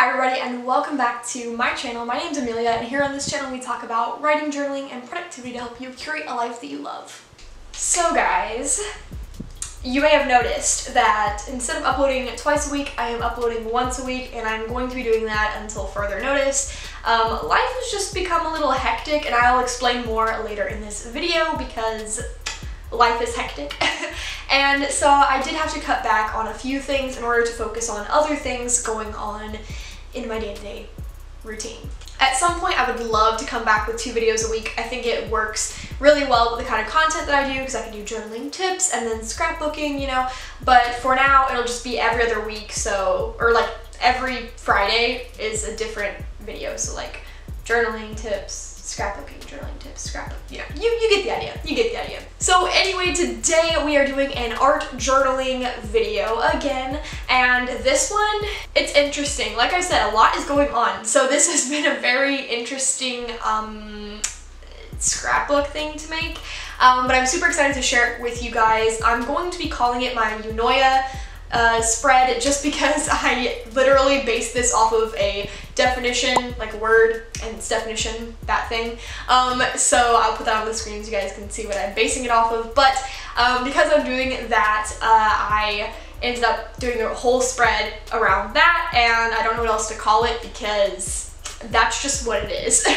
Hi everybody and welcome back to my channel. My name's Amelia and here on this channel we talk about writing, journaling, and productivity to help you curate a life that you love. So guys, you may have noticed that instead of uploading twice a week, I am uploading once a week, and I'm going to be doing that until further notice. Life has just become a little hectic, and I'll explain more later in this video because life is hectic. And so I did have to cut back on a few things in order to focus on other things going on in my day-to-day routine. At some point I would love to come back with 2 videos a week. I think it works really well with the kind of content that I do because I can do journaling tips and then scrapbooking, you know, but for now it'll just be every other week, so, or like every Friday is a different video, so like journaling tips, scrapbooking, journaling tips, scrapbook, you know, you get the idea, you get the idea. So anyway, today we are doing an art journaling video again, and this one, it's interesting. Like I said, a lot is going on, so this has been a very interesting scrapbook thing to make, but I'm super excited to share it with you guys. I'm going to be calling it my Eunoia spread just because I literally based this off of a definition, like a word and its definition, that thing. So I'll put that on the screen so you guys can see what I'm basing it off of, but because I'm doing that, I ended up doing the whole spread around that, and I don't know what else to call it because that's just what it is.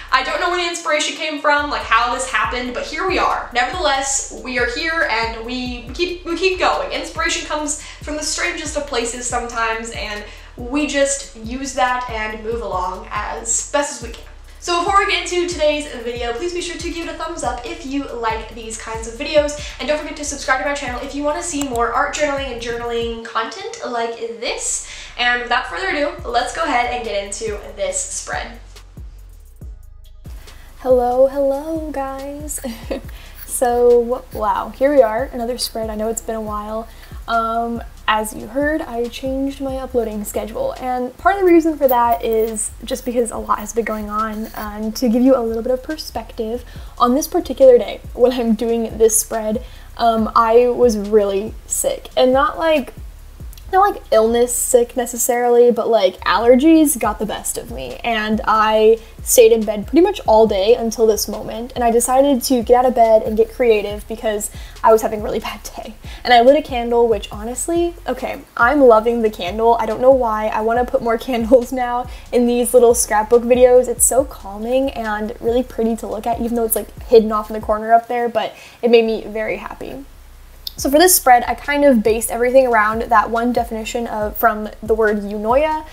I don't know where the inspiration came from, like how this happened, but here we are. Nevertheless, we are here and we keep going. Inspiration comes from the strangest of places sometimes, and we just use that and move along as best as we can. So before we get into today's video, please be sure to give it a thumbs up if you like these kinds of videos, and don't forget to subscribe to my channel if you want to see more art journaling and journaling content like this. And without further ado, let's go ahead and get into this spread. Hello guys. So wow, here we are, another spread. I know it's been a while. As you heard, I changed my uploading schedule, and part of the reason for that is just because a lot has been going on, and to give you a little bit of perspective, on this particular day when I'm doing this spread, I was really sick, and not like illness sick necessarily, but like allergies got the best of me, and I stayed in bed pretty much all day until this moment, and I decided to get out of bed and get creative because I was having a really bad day. And I lit a candle, which honestly, okay, I'm loving the candle. I don't know why. I want to put more candles now in these little scrapbook videos. It's so calming and really pretty to look at, even though it's like hidden off in the corner up there, but it made me very happy. So for this spread, I kind of based everything around that one definition from the word Eunoia,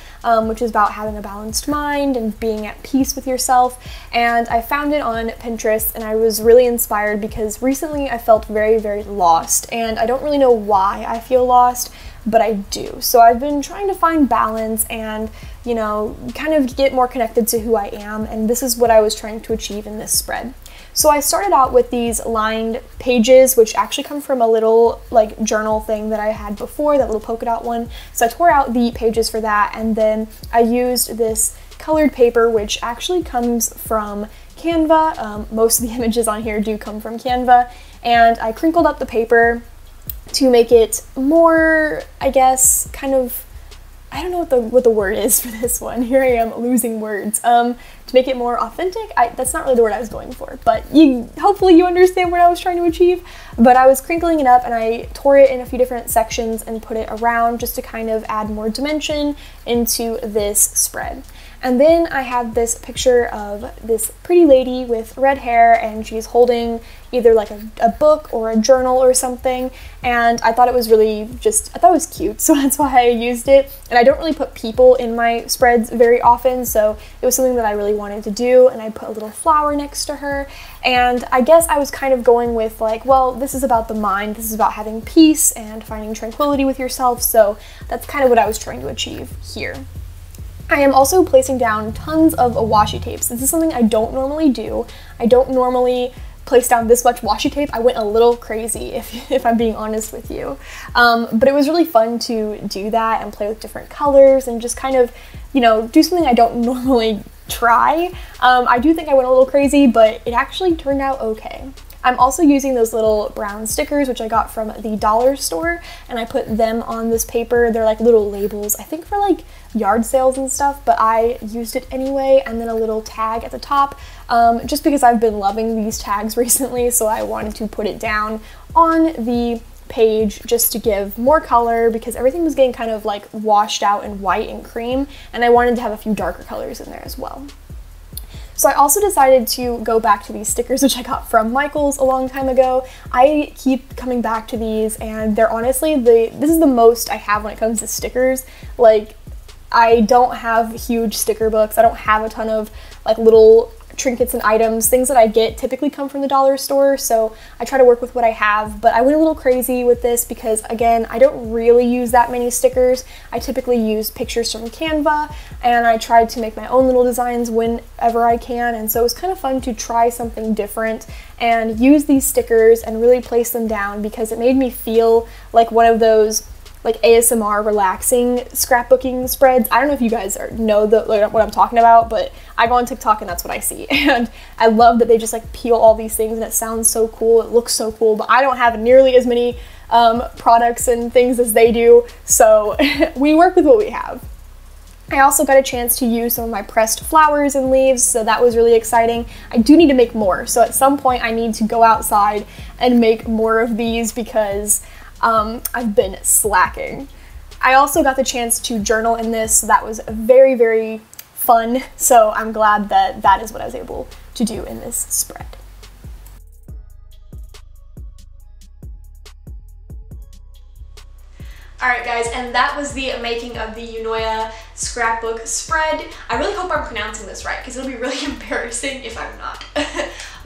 which is about having a balanced mind and being at peace with yourself. And I found it on Pinterest, and I was really inspired because recently I felt very, very lost, and I don't really know why I feel lost, but I do. So I've been trying to find balance and, you know, kind of get more connected to who I am, and this is what I was trying to achieve in this spread. So I started out with these lined pages, which actually come from a little like journal thing that I had before, that little polka dot one. So I tore out the pages for that, and then I used this colored paper, which actually comes from Canva. Most of the images on here do come from Canva, and I crinkled up the paper to make it more, I guess, kind of, I don't know what the word is for this one. Here I am losing words. To make it more authentic, that's not really the word I was going for, but hopefully you understand what I was trying to achieve. But I was crinkling it up, and I tore it in a few different sections and put it around just to kind of add more dimension into this spread. And then I have this picture of this pretty lady with red hair, and she's holding either like a book or a journal or something, and I thought it was really I thought it was cute, so that's why I used it. And I don't really put people in my spreads very often, so it was something that I really wanted to do, and I put a little flower next to her. And I guess I was kind of going with like, well, this is about the mind, this is about having peace and finding tranquility with yourself, so that's kind of what I was trying to achieve here. I am also placing down tons of washi tapes. This is something I don't normally do. I don't normally place down this much washi tape. I went a little crazy, if I'm being honest with you. But it was really fun to do that and play with different colors and just kind of, you know, do something I don't normally try. I do think I went a little crazy, but it actually turned out okay. I'm also using those little brown stickers, which I got from the dollar store, and I put them on this paper. They're like little labels, I think for like yard sales and stuff, but I used it anyway, and then a little tag at the top, just because I've been loving these tags recently, so I wanted to put it down on the page just to give more color, because everything was getting kind of like washed out in white and cream, and I wanted to have a few darker colors in there as well. So I also decided to go back to these stickers, which I got from Michael's a long time ago. I keep coming back to these, and they're honestly, this is the most I have when it comes to stickers. Like, I don't have huge sticker books. I don't have a ton of like little trinkets and items. Things that I get typically come from the dollar store, so I try to work with what I have, but I went a little crazy with this because, again, I don't really use that many stickers. I typically use pictures from Canva, and I tried to make my own little designs whenever I can, and so it was kind of fun to try something different and use these stickers and really place them down, because it made me feel like one of those like ASMR relaxing scrapbooking spreads. I don't know if you guys know what I'm talking about, but I go on TikTok and that's what I see. And I love that they just like peel all these things, and it sounds so cool, it looks so cool, but I don't have nearly as many products and things as they do, so we work with what we have. I also got a chance to use some of my pressed flowers and leaves, so that was really exciting. I do need to make more, so at some point I need to go outside and make more of these, because I've been slacking. I also got the chance to journal in this, so that was very, very fun. So I'm glad that that is what I was able to do in this spread. Alright guys, and that was the making of the Unoya scrapbook spread. I really hope I'm pronouncing this right, because it'll be really embarrassing if I'm not.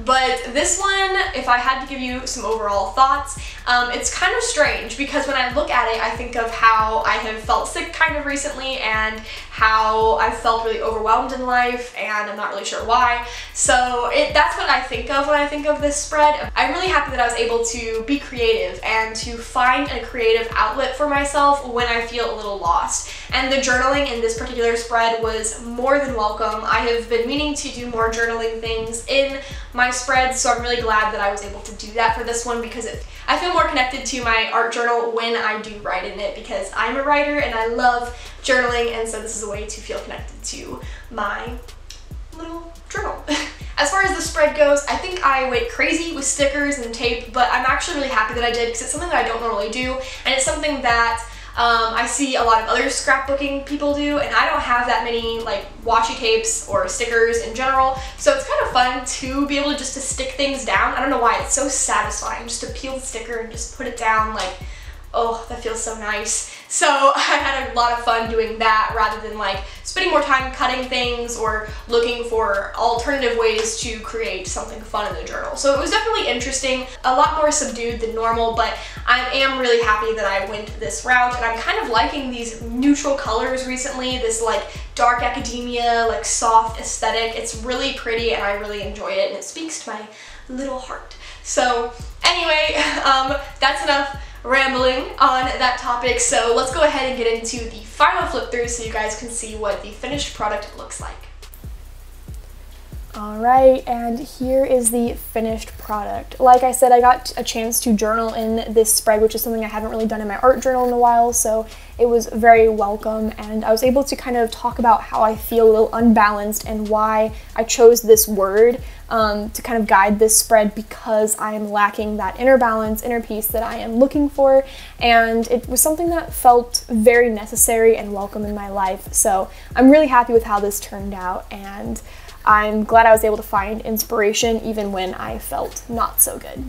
But this one, if I had to give you some overall thoughts, it's kind of strange, because when I look at it, I think of how I have felt sick kind of recently, and how I felt really overwhelmed in life, and I'm not really sure why. So that's what I think of when I think of this spread. I'm really happy that I was able to be creative and to find a creative outlet for myself when I feel a little lost. And the journaling in this particular spread was more than welcome. I have been meaning to do more journaling things in my spreads, so I'm really glad that I was able to do that for this one, because I feel more connected to my art journal when I do write in it, because I'm a writer and I love journaling, and so this is a way to feel connected to my little journal. As far as the spread goes, I think I went crazy with stickers and tape, but I'm actually really happy that I did, because it's something that I don't normally do, and it's something that I see a lot of other scrapbooking people do, and I don't have that many like washi tapes or stickers in general, so it's kind of fun to be able to just to stick things down. I don't know why, it's so satisfying just to peel the sticker and just put it down. Like, oh, that feels so nice. So I had a lot of fun doing that, rather than like spending more time cutting things or looking for alternative ways to create something fun in the journal. So it was definitely interesting, a lot more subdued than normal, but I am really happy that I went this route, and I'm kind of liking these neutral colors recently, this like dark academia, like soft aesthetic. It's really pretty and I really enjoy it, and it speaks to my little heart. So anyway, that's enough rambling on that topic, so let's go ahead and get into the final flip through so you guys can see what the finished product looks like. Alright, and here is the finished product. Like I said, I got a chance to journal in this spread, which is something I haven't really done in my art journal in a while, so it was very welcome, and I was able to kind of talk about how I feel a little unbalanced and why I chose this word to kind of guide this spread, because I am lacking that inner balance, inner peace that I am looking for, and it was something that felt very necessary and welcome in my life. So I'm really happy with how this turned out, and I'm glad I was able to find inspiration even when I felt not so good.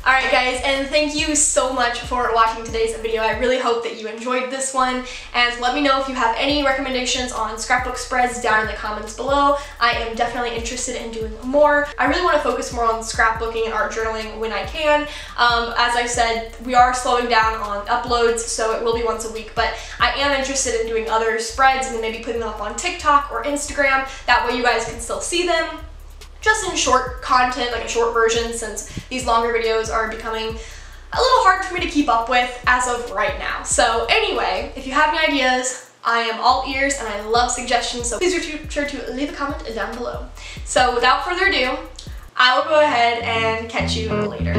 Alright guys, and thank you so much for watching today's video. I really hope that you enjoyed this one, and let me know if you have any recommendations on scrapbook spreads down in the comments below. I am definitely interested in doing more. I really want to focus more on scrapbooking and art journaling when I can. As I said, we are slowing down on uploads, so it will be once a week, but I am interested in doing other spreads and maybe putting them up on TikTok or Instagram. That way you guys can still see them, just in short content, like a short version, since these longer videos are becoming a little hard for me to keep up with as of right now. So anyway, if you have any ideas, I am all ears and I love suggestions, so please be sure to leave a comment down below. So without further ado, I will go ahead and catch you later.